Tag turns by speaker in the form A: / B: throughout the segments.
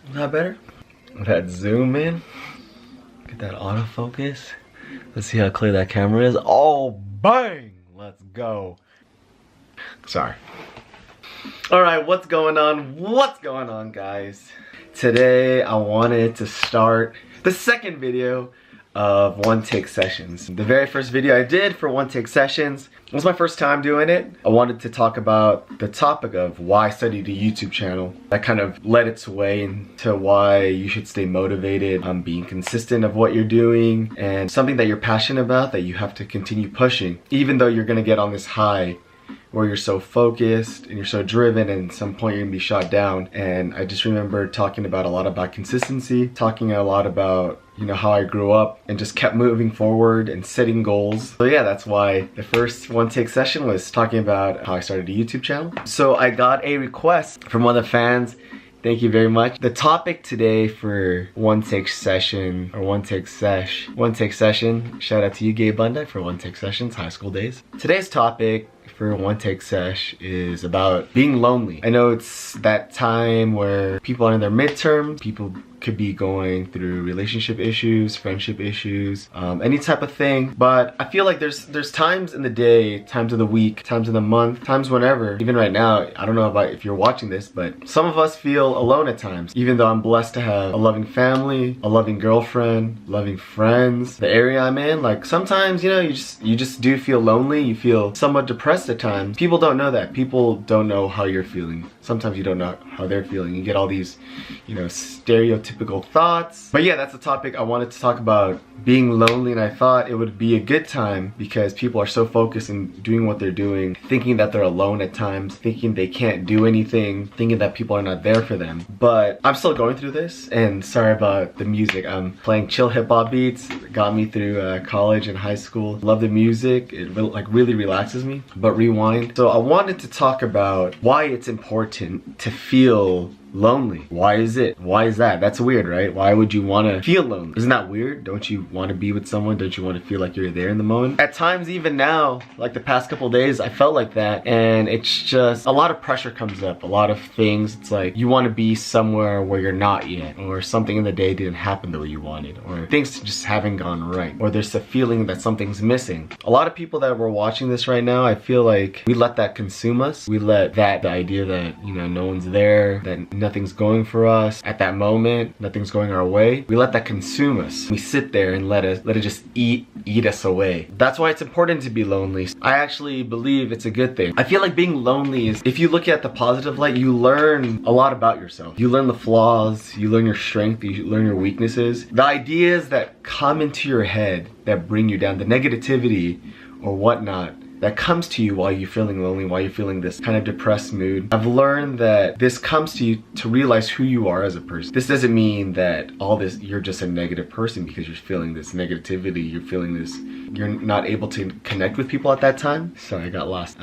A: Is that better? That zoom in. Get that autofocus. Let's see how clear that camera is. Oh, bang! Let's go. Sorry. Alright, what's going on? What's going on, guys? Today, I wanted to start the second video of one take sessions. The very first video I did for one take sessions was my first time doing it. I wanted to talk about the topic of why I started a YouTube channel. That kind of led its way into why you should stay motivated on being consistent of what you're doing and something that you're passionate about that you have to continue pushing, even though you're gonna get on this high where you're so focused and you're so driven, and at some point you're gonna be shot down. And I just remember talking about a lot about consistency, talking a lot about, you know, how I grew up and just kept moving forward and setting goals. So yeah, that's why the first one take session was talking about how I started a YouTube channel. So I got a request from one of the fans. Thank you very much. The topic today for one take session, or one take session, shout out to you, Gabe Bunda, for one take sessions, high school days. Today's topic for one take sesh is about being lonely. I know it's that time where people are in their midterm, people could be going through relationship issues, friendship issues, any type of thing. But I feel like there's times in the day, times of the week, times of the month, times whenever, even right now, I don't know about if you're watching this, but some of us feel alone at times. Even though I'm blessed to have a loving family, a loving girlfriend, loving friends, the area I'm in, like sometimes, you know, you just do feel lonely, you feel somewhat depressed at times. People don't know that. People don't know how you're feeling. Sometimes you don't know how they're feeling. You get all these, you know, stereotypical thoughts. But yeah, that's the topic I wanted to talk about, being lonely, and I thought it would be a good time because people are so focused in doing what they're doing, thinking that they're alone at times, thinking they can't do anything, thinking that people are not there for them. But I'm still going through this, and sorry about the music. I'm playing chill hip-hop beats. It got me through college and high school. Love the music. It really relaxes me. But rewind. So I wanted to talk about why it's important to feel lonely. Why is it? Why is that? That's weird, right? Why would you want to feel lonely? Isn't that weird? Don't you want to be with someone? Don't you want to feel like you're there in the moment? At times, even now, like the past couple days, I felt like that, and it's just a lot of pressure comes up, a lot of things. It's like you want to be somewhere where you're not yet, or something in the day didn't happen the way you wanted, or things just haven't gone right, or there's a feeling that something's missing. A lot of people that were watching this right now, I feel like we let that consume us. We let the idea that, you know, no one's there, that nothing's going for us at that moment, nothing's going our way, we let that consume us. We sit there and let it just eat us away. That's why it's important to be lonely. I actually believe it's a good thing. I feel like being lonely is, if you look at the positive light, you learn a lot about yourself. You learn the flaws, you learn your strength, you learn your weaknesses. The ideas that come into your head that bring you down, the negativity or whatnot that comes to you while you're feeling lonely, while you're feeling this kind of depressed mood. I've learned that this comes to you to realize who you are as a person. This doesn't mean that you're just a negative person because you're feeling this negativity, you're feeling this, you're not able to connect with people at that time. Sorry, I got lost.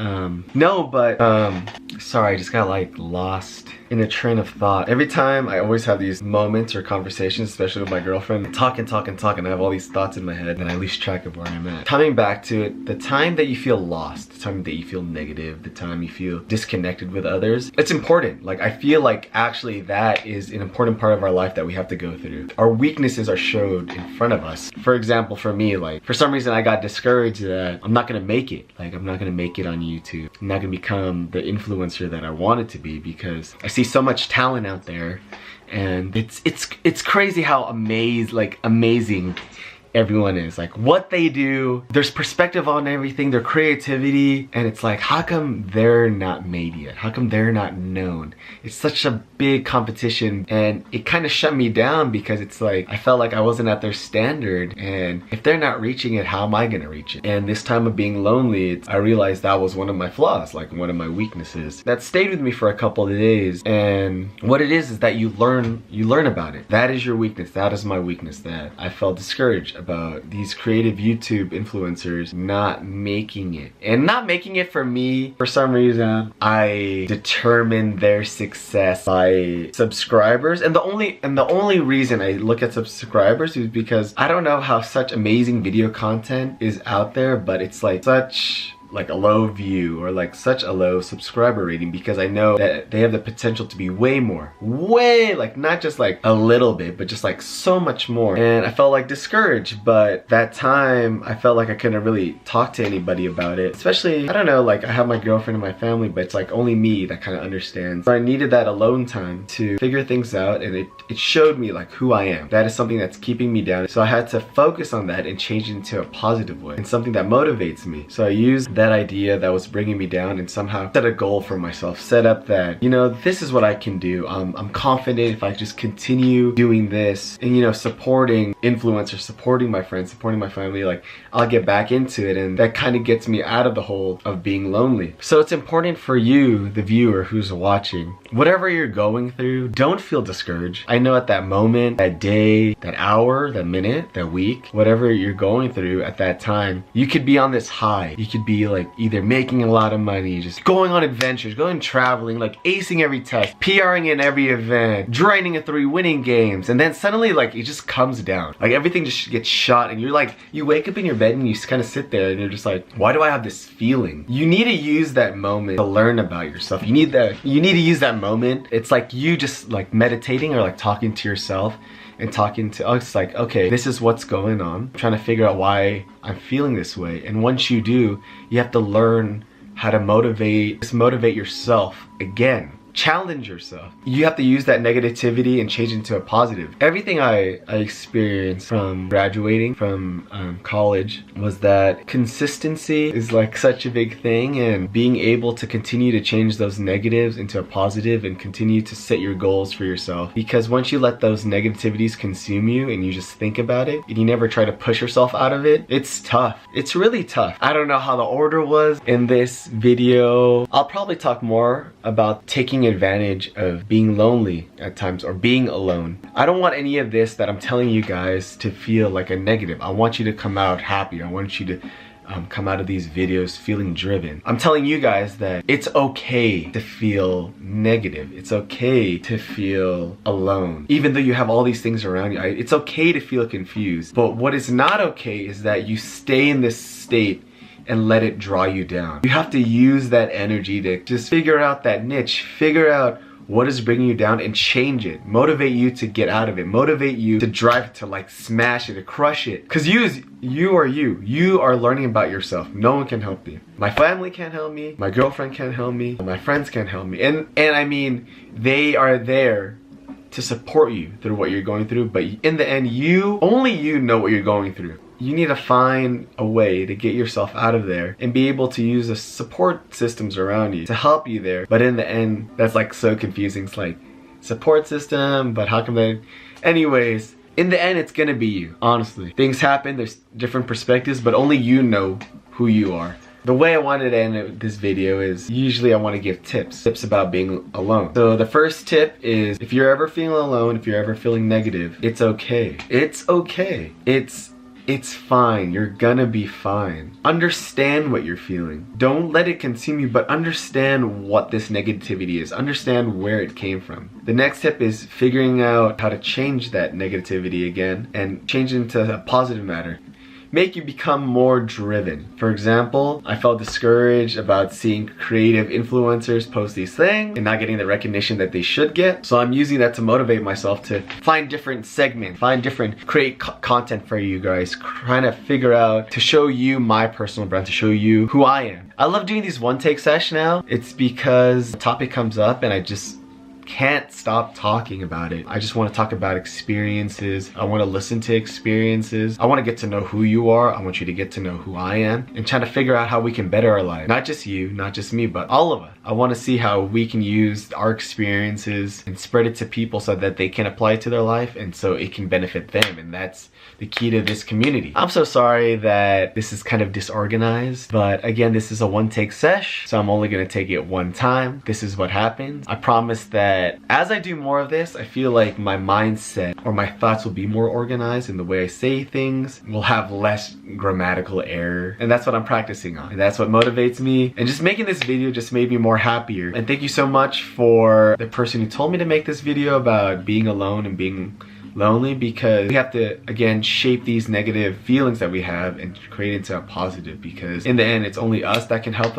A: Sorry, I just got like lost in a train of thought. Every time I always have these moments or conversations, especially with my girlfriend, talk and I have all these thoughts in my head and I lose track of where I'm at. Coming back to it, the time that you feel lost, the time that you feel negative, the time you feel disconnected with others, it's important. Like, I feel like actually that is an important part of our life that we have to go through. Our weaknesses are showed in front of us. For example, for me, like, for some reason I got discouraged that I'm not gonna make it. Like, I'm not gonna make it on YouTube. I'm not gonna become the influencer that I wanted to be because I see so much talent out there, and it's crazy how amazing everyone is. Like, what they do, there's perspective on everything, their creativity, and it's like, how come they're not made yet? How come they're not known? It's such a big competition, and it kind of shut me down because it's like, I felt like I wasn't at their standard, and if they're not reaching it, how am I gonna reach it? And this time of being lonely, I realized that was one of my flaws, like one of my weaknesses. That stayed with me for a couple of days, and what it is that you learn about it. That is your weakness, that is my weakness, that I felt discouraged about these creative YouTube influencers not making it. And not making it for me, for some reason, I determine their success by subscribers. And the only reason I look at subscribers is because I don't know how such amazing video content is out there, but it's like such like a low view or like such a low subscriber rating, because I know that they have the potential to be way more, like not just like a little bit, but just like so much more. And I felt like discouraged, but that time I felt like I couldn't really talk to anybody about it. Especially, I don't know, like I have my girlfriend and my family, but it's like only me that kind of understands. So I needed that alone time to figure things out, and it showed me like who I am. That is something that's keeping me down. So I had to focus on that and change it into a positive way and something that motivates me. So I used that idea that was bringing me down and somehow set a goal for myself. Set up that, you know, this is what I can do. I'm confident if I just continue doing this and, you know, supporting influencers, supporting my friends, supporting my family, like I'll get back into it, and that kind of gets me out of the hole of being lonely. So it's important for you, the viewer who's watching, whatever you're going through, don't feel discouraged. I know at that moment, that day, that hour, that minute, that week, whatever you're going through at that time, you could be on this high. You could be like either making a lot of money, just going on adventures, going traveling, like acing every test, PRing in every event, draining a 3, winning games, and then suddenly like it just comes down. Like everything just gets shot, and you're like, you wake up in your bed and you kind of sit there and you're just like, why do I have this feeling? You need to use that moment to learn about yourself. You need to use that moment. It's like you just like meditating or like talking to yourself and talking to, it's like, okay, this is what's going on. I'm trying to figure out why I'm feeling this way. And once you do, you have to learn how to motivate yourself again. Challenge yourself. You have to use that negativity and change it into a positive. Everything I experienced from graduating from college was that consistency is like such a big thing, and being able to continue to change those negatives into a positive and continue to set your goals for yourself. Because once you let those negativities consume you and you just think about it and you never try to push yourself out of it, it's tough. It's really tough. I don't know how the order was in this video. I'll probably talk more about taking advantage of being lonely at times or being alone. I don't want any of this that I'm telling you guys to feel like a negative. I want you to come out happy. I want you to come out of these videos feeling driven. I'm telling you guys that it's okay to feel negative. It's okay to feel alone. Even though you have all these things around you, it's okay to feel confused. But what is not okay is that you stay in this state and let it draw you down. You have to use that energy to just figure out that niche, figure out what is bringing you down and change it. Motivate you to get out of it. Motivate you to drive to like smash it, to crush it. Cause you are learning about yourself. No one can help you. My family can't help me. My girlfriend can't help me. My friends can't help me. And I mean, they are there to support you through what you're going through. But in the end, only you know what you're going through. You need to find a way to get yourself out of there and be able to use the support systems around you to help you there. But in the end, that's like so confusing. It's like, support system, but how come they... Anyways, in the end, it's gonna be you, honestly. Things happen, there's different perspectives, but only you know who you are. The way I wanted to end this video is, usually I want to give tips about being alone. So the first tip is, if you're ever feeling alone, if you're ever feeling negative, it's okay. It's okay. It's fine. You're gonna be fine. Understand what you're feeling. Don't let it consume you, but understand what this negativity is. Understand where it came from. The next tip is figuring out how to change that negativity again and change it into a positive matter. Make you become more driven. For example, I felt discouraged about seeing creative influencers post these things and not getting the recognition that they should get. So I'm using that to motivate myself to find different segments, create content for you guys, trying to figure out, to show you my personal brand, to show you who I am. I love doing these one-take sesh now. It's because the topic comes up and I just can't stop talking about it. I just want to talk about experiences. I want to listen to experiences. I want to get to know who you are. I want you to get to know who I am and try to figure out how we can better our life. Not just you, not just me, but all of us. I want to see how we can use our experiences and spread it to people so that they can apply it to their life and so it can benefit them. And that's the key to this community. I'm so sorry that this is kind of disorganized, but again, this is a one-take sesh, so I'm only gonna take it one time. This is what happens. I promise that as I do more of this, I feel like my mindset or my thoughts will be more organized in the way I say things. Will have less grammatical error, and that's what I'm practicing on. And that's what motivates me. And just making this video just made me more happier. And thank you so much for the person who told me to make this video about being alone and being lonely, because we have to, again, shape these negative feelings that we have and create it into a positive, because in the end, it's only us that can help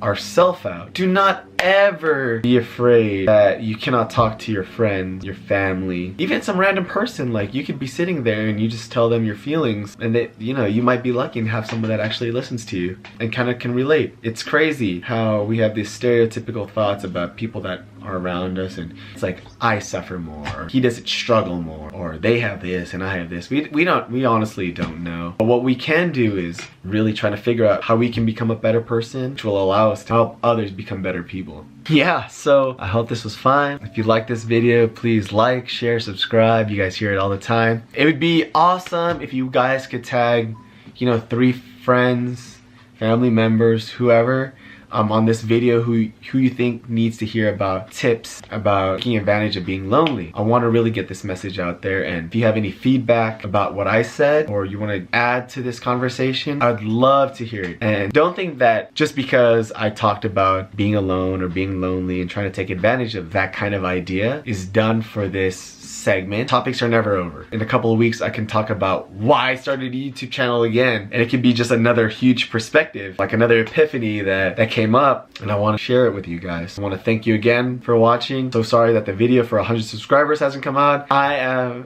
A: ourselves out. Do not ever be afraid that you cannot talk to your friends, your family, even some random person. Like, you could be sitting there and you just tell them your feelings, and that, you know, you might be lucky and have someone that actually listens to you and kind of can relate. It's crazy how we have these stereotypical thoughts about people that are around us, and it's like, I suffer more, or he doesn't struggle more, or they have this and I have this. We honestly don't know. But what we can do is really try to figure out how we can become a better person, which will allow us to help others become better people. Yeah, so I hope this was fun. If you like this video, please like, share, subscribe. You guys hear it all the time. It would be awesome if you guys could tag, you know, 3 friends, family members, whoever, on this video who you think needs to hear about tips about taking advantage of being lonely. I want to really get this message out there, and if you have any feedback about what I said, or you want to add to this conversation, I'd love to hear it. And don't think that just because I talked about being alone or being lonely and trying to take advantage of that kind of idea is done for this segment. Topics are never over. In a couple of weeks, I can talk about why I started a YouTube channel again, and it could be just another huge perspective, like another epiphany that came up, and I want to share it with you guys. I want to thank you again for watching. So sorry that the video for 100 subscribers hasn't come out. I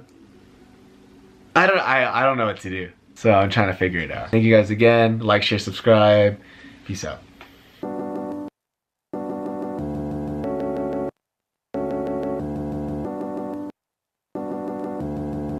A: don't know what to do, so I'm trying to figure it out. Thank you guys again. Like, share, subscribe. Peace out.